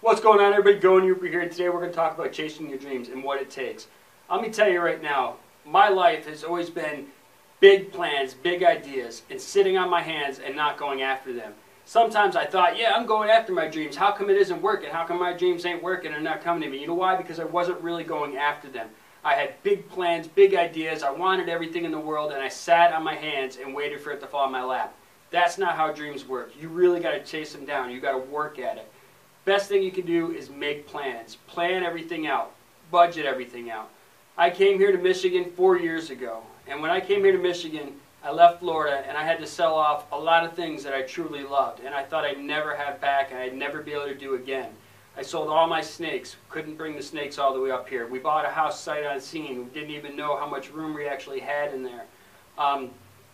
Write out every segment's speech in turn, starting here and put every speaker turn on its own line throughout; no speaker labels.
What's going on, everybody? Going Yooper here. Today we're going to talk about chasing your dreams and what it takes. Let me tell you right now, my life has always been big plans, big ideas, and sitting on my hands and not going after them. Sometimes I thought, yeah, I'm going after my dreams. How come it isn't working? How come my dreams ain't working and not coming to me? You know why? Because I wasn't really going after them. I had big plans, big ideas. I wanted everything in the world, and I sat on my hands and waited for it to fall in my lap. That's not how dreams work. You really got to chase them down. You got to work at it. Best thing you can do is make plans. Plan everything out. Budget everything out. I came here to Michigan 4 years ago. And when I came here to Michigan, I left Florida and I had to sell off a lot of things that I truly loved. And I thought I'd never have back and I'd never be able to do again. I sold all my snakes. Couldn't bring the snakes all the way up here. We bought a house sight unseen. We didn't even know how much room we actually had in there.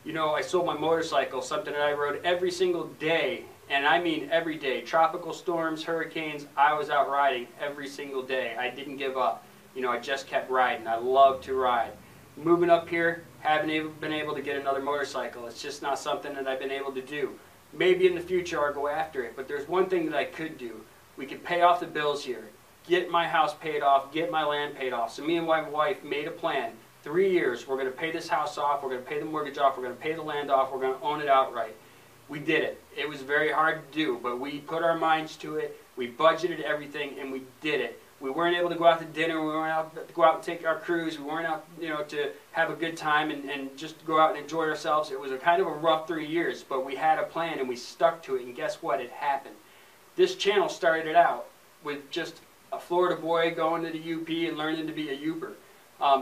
You know, I sold my motorcycle, something that I rode every single day. And I mean every day. Tropical storms, hurricanes, I was out riding every single day. I didn't give up. You know, I just kept riding. I love to ride. Moving up here, haven't been able to get another motorcycle. It's just not something that I've been able to do. Maybe in the future I'll go after it, but there's one thing that I could do. We could pay off the bills here, get my house paid off, get my land paid off. So me and my wife made a plan. 3 years, we're going to pay this house off, we're going to pay the mortgage off, we're going to pay the land off, we're going to own it outright. We did it. It was very hard to do, but we put our minds to it. We budgeted everything, and we did it. We weren't able to go out to dinner. We weren't able to go out and take our cruise. We weren't out, you know, to have a good time and just go out and enjoy ourselves. It was a kind of a rough 3 years, but we had a plan, and we stuck to it, and guess what? It happened. This channel started out with just a Florida boy going to the UP and learning to be a Yooper.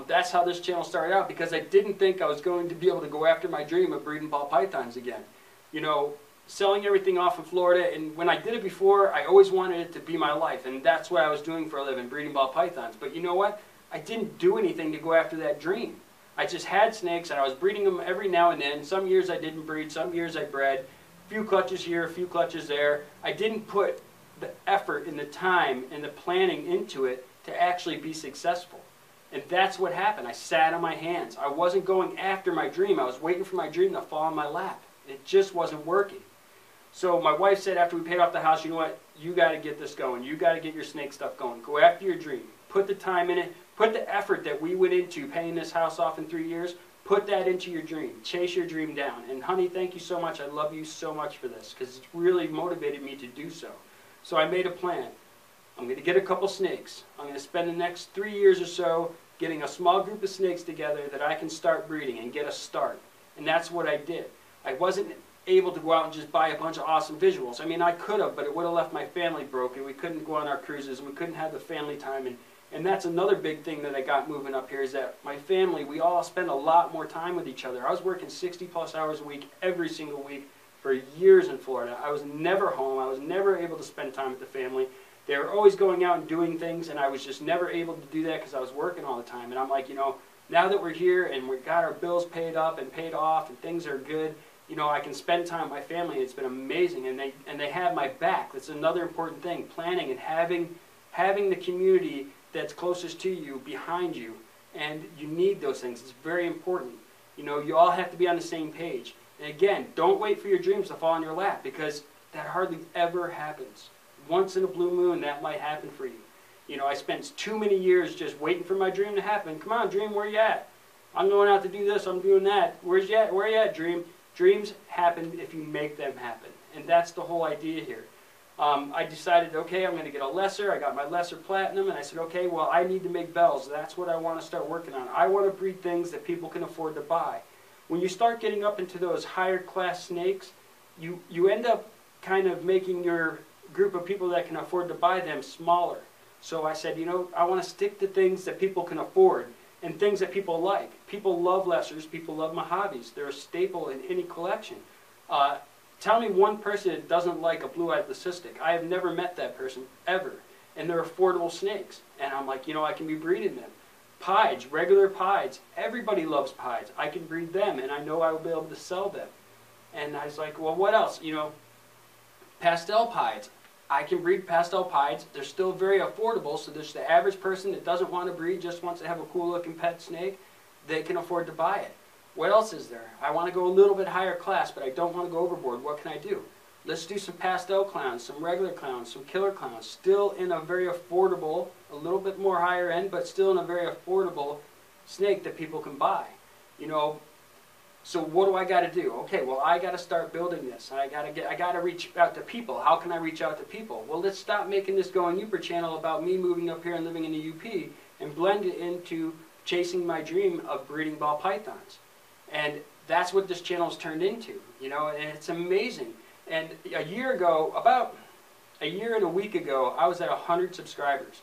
That's how this channel started out, because I didn't think I was going to be able to go after my dream of breeding ball pythons again. You know, selling everything off in Florida, and when I did it before, I always wanted it to be my life, and that's what I was doing for a living, breeding ball pythons. But you know what? I didn't do anything to go after that dream. I just had snakes, and I was breeding them every now and then. Some years I didn't breed, some years I bred. A few clutches here, a few clutches there. I didn't put the effort and the time and the planning into it to actually be successful. And that's what happened. I sat on my hands. I wasn't going after my dream. I was waiting for my dream to fall in my lap. It just wasn't working. So my wife said after we paid off the house, you know what, you got to get this going. You got to get your snake stuff going. Go after your dream. Put the time in it. Put the effort that we went into paying this house off in 3 years. Put that into your dream. Chase your dream down. And honey, thank you so much. I love you so much for this, because it's really motivated me to do so. So I made a plan. I'm going to get a couple snakes. I'm going to spend the next 3 years or so getting a small group of snakes together that I can start breeding and get a start. And that's what I did. I wasn't able to go out and just buy a bunch of awesome visuals. I mean, I could have, but it would have left my family broken. We couldn't go on our cruises, and we couldn't have the family time. And that's another big thing that I got moving up here, is that my family, we all spend a lot more time with each other. I was working 60+ hours a week, every single week, for years in Florida. I was never home. I was never able to spend time with the family. They were always going out and doing things, and I was just never able to do that because I was working all the time. And I'm like, you know, now that we're here and we've got our bills paid up and paid off and things are good, you know, I can spend time with my family. It's been amazing, and they have my back. That's another important thing, planning and having the community that's closest to you behind you, and you need those things. It's very important. You know, you all have to be on the same page. And again, don't wait for your dreams to fall in your lap, because that hardly ever happens. Once in a blue moon, that might happen for you. You know, I spent too many years just waiting for my dream to happen. Come on, dream, where you at? I'm going out to do this, I'm doing that. Where's you at? Where you at, dream? Dreams happen if you make them happen. And that's the whole idea here. I decided, okay, I'm going to get a lesser. I got my lesser platinum, and I said, okay, well, I need to make bells. That's what I want to start working on. I want to breed things that people can afford to buy. When you start getting up into those higher class snakes, you end up kind of making your group of people that can afford to buy them smaller. So I said, you know, I want to stick to things that people can afford and things that people like. People love lessers. People love Mojaves. They're a staple in any collection. Tell me one person that doesn't like a blue-eyed leucistic. I have never met that person, ever. And they're affordable snakes. And I'm like, you know, I can be breeding them. Pieds, regular pieds. Everybody loves pieds. I can breed them, and I know I will be able to sell them. And I was like, well, what else? You know, pastel pieds. I can breed pastel pieds. They're still very affordable, so there's the average person that doesn't want to breed, just wants to have a cool-looking pet snake, they can afford to buy it. What else is there? I want to go a little bit higher class, but I don't want to go overboard. What can I do? Let's do some pastel clowns, some regular clowns, some killer clowns, still in a very affordable, a little bit more higher end, but still in a very affordable snake that people can buy. You know, so what do I got to do? Okay, well, I got to start building this. I got to reach out to people. How can I reach out to people? Well, let's stop making this Go on Yooper channel about me moving up here and living in the UP and blend it into chasing my dream of breeding ball pythons. And that's what this channel has turned into, you know, and it's amazing. And a year ago, about a year and a week ago, I was at 100 subscribers.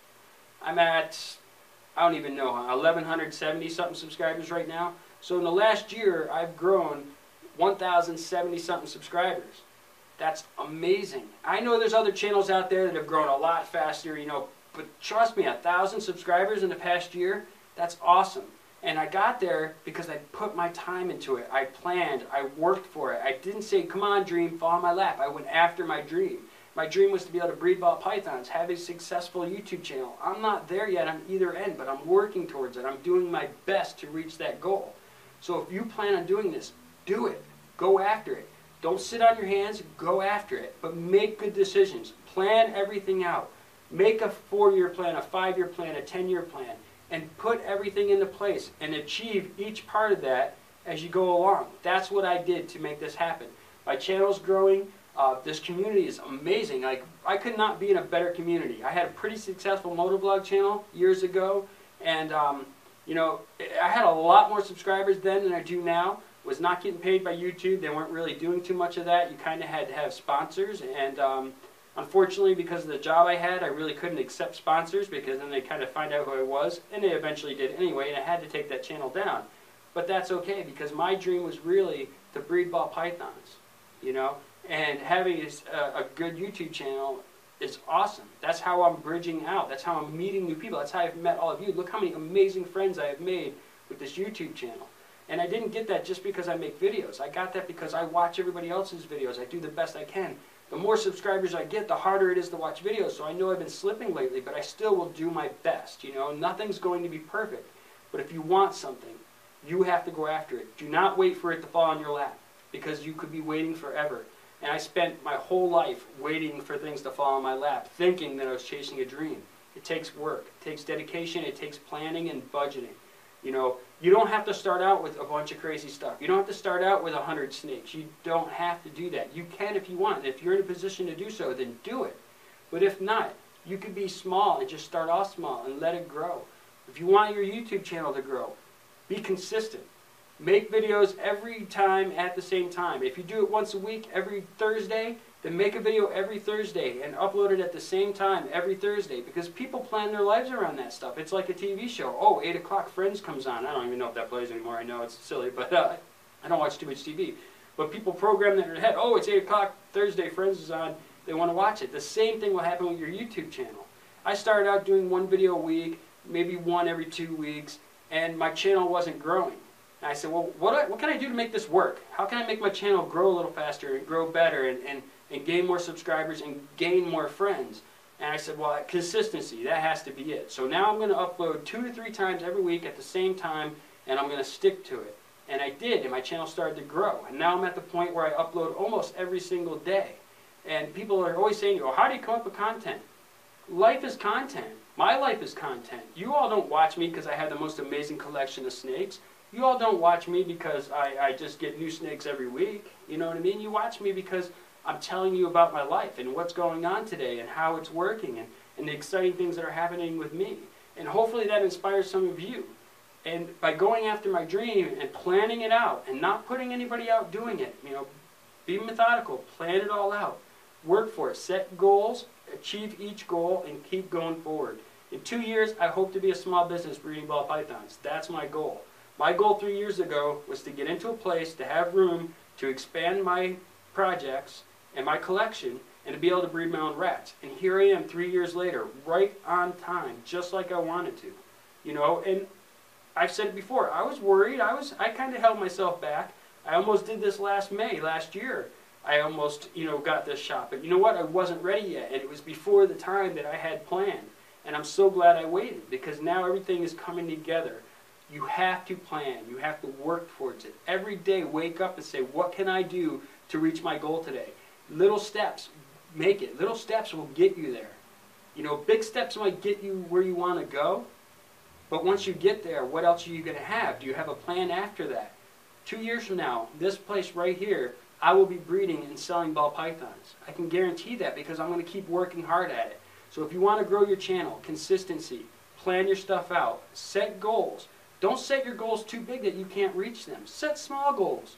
I'm at, I don't even know, 1,170 something subscribers right now. So in the last year, I've grown 1,070 something subscribers. That's amazing. I know there's other channels out there that have grown a lot faster, you know, but trust me, 1,000 subscribers in the past year, that's awesome. And I got there because I put my time into it. I planned, I worked for it. I didn't say, come on dream, fall in my lap. I went after my dream. My dream was to be able to breed ball pythons, have a successful YouTube channel. I'm not there yet on either end, but I'm working towards it. I'm doing my best to reach that goal. So if you plan on doing this, do it. Go after it. Don't sit on your hands, go after it. But make good decisions. Plan everything out. Make a 4-year plan, a 5-year plan, a 10-year plan, and put everything into place and achieve each part of that as you go along. That's what I did to make this happen. My channel's growing. This community is amazing. Like, I could not be in a better community. I had a pretty successful motovlog channel years ago, and you know, I had a lot more subscribers then than I do now. Was not getting paid by YouTube. They weren't really doing too much of that. You kind of had to have sponsors, and unfortunately, because of the job I had, I really couldn't accept sponsors because then they kind of find out who I was, and they eventually did anyway, and I had to take that channel down. But that's okay, because my dream was really to breed ball pythons, you know, and having a good YouTube channel is awesome. That's how I'm bridging out. That's how I'm meeting new people. That's how I've met all of you. Look how many amazing friends I have made with this YouTube channel. And I didn't get that just because I make videos. I got that because I watch everybody else's videos. I do the best I can. The more subscribers I get, the harder it is to watch videos. So I know I've been slipping lately, but I still will do my best. You know, nothing's going to be perfect. But if you want something, you have to go after it. Do not wait for it to fall on your lap, because you could be waiting forever. And I spent my whole life waiting for things to fall on my lap, thinking that I was chasing a dream. It takes work. It takes dedication. It takes planning and budgeting. You know, you don't have to start out with a bunch of crazy stuff. You don't have to start out with 100 snakes. You don't have to do that. You can if you want. If you're in a position to do so, then do it. But if not, you could be small and just start off small and let it grow. If you want your YouTube channel to grow, be consistent. Make videos every time at the same time. If you do it once a week, every Thursday, then make a video every Thursday and upload it at the same time every Thursday, because people plan their lives around that stuff. It's like a TV show. Oh, 8 o'clock Friends comes on. I don't even know if that plays anymore. I know it's silly, but I don't watch too much TV. But people program that in their head. Oh, it's 8 o'clock Thursday, Friends is on. They want to watch it. The same thing will happen with your YouTube channel. I started out doing 1 video a week, maybe 1 every 2 weeks, and my channel wasn't growing. And I said, well, what can I do to make this work? How can I make my channel grow a little faster and grow better and gain more subscribers and gain more friends? And I said, well, consistency, that has to be it. So now I'm going to upload 2 to 3 times every week at the same time, and I'm going to stick to it. And I did, and my channel started to grow. And now I'm at the point where I upload almost every single day. And people are always saying, well, how do you come up with content? Life is content. My life is content. You all don't watch me because I have the most amazing collection of snakes. You all don't watch me because I just get new snakes every week. You know what I mean? You watch me because I'm telling you about my life and what's going on today and how it's working and the exciting things that are happening with me. And hopefully that inspires some of you. And by going after my dream and planning it out and not putting anybody out doing it, you know, be methodical, plan it all out, work for it, set goals, achieve each goal, and keep going forward. In 2 years, I hope to be a small business breeding ball pythons. That's my goal. My goal 3 years ago was to get into a place, to have room, to expand my projects and my collection, and to be able to breed my own rats. And here I am 3 years later, right on time, just like I wanted to. You know, and I've said it before, I was worried. I kind of held myself back. I almost did this last year. I almost, you know, got this shot. But you know what? I wasn't ready yet, and it was before the time that I had planned. And I'm so glad I waited, because now everything is coming together. You have to plan. You have to work towards it. Every day, wake up and say, what can I do to reach my goal today? Little steps, make it. Little steps will get you there. You know, big steps might get you where you want to go, but once you get there, what else are you going to have? Do you have a plan after that? 2 years from now, this place right here, I will be breeding and selling ball pythons. I can guarantee that because I'm going to keep working hard at it. So if you want to grow your channel, consistency, plan your stuff out, set goals. Don't set your goals too big that you can't reach them. Set small goals.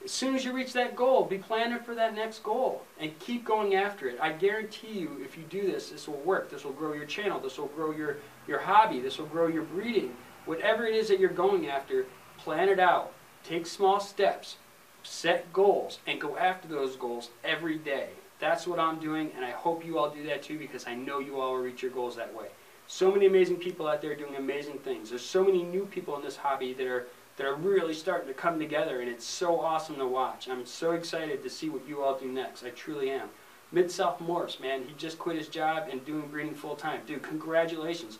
As soon as you reach that goal, be planning for that next goal and keep going after it. I guarantee you, if you do this, this will work. This will grow your channel. This will grow your hobby. This will grow your breeding. Whatever it is that you're going after, plan it out. Take small steps. Set goals and go after those goals every day. That's what I'm doing, and I hope you all do that too, because I know you all will reach your goals that way. So many amazing people out there doing amazing things. There's so many new people in this hobby that are really starting to come together, and it's so awesome to watch. I'm so excited to see what you all do next. I truly am. Mid-South Morris, man, he just quit his job and doing breeding full-time. Dude, congratulations.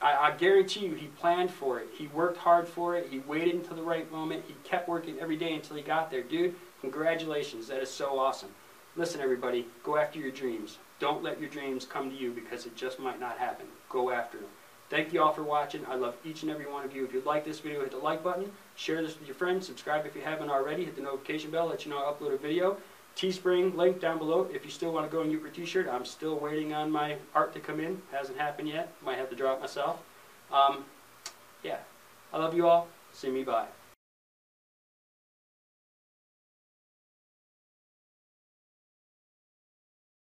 I guarantee you he planned for it. He worked hard for it. He waited until the right moment. He kept working every day until he got there. Dude, congratulations. That is so awesome. Listen, everybody, go after your dreams. Don't let your dreams come to you because it just might not happen. Go after them. Thank you all for watching. I love each and every one of you. If you like this video, hit the like button. Share this with your friends. Subscribe if you haven't already. Hit the notification bell. Let you know I upload a video. Teespring link down below. If you still want to go in Yooper t-shirt, I'm still waiting on my art to come in. Hasn't happened yet. Might have to draw it myself. Yeah. I love you all. See me. Bye.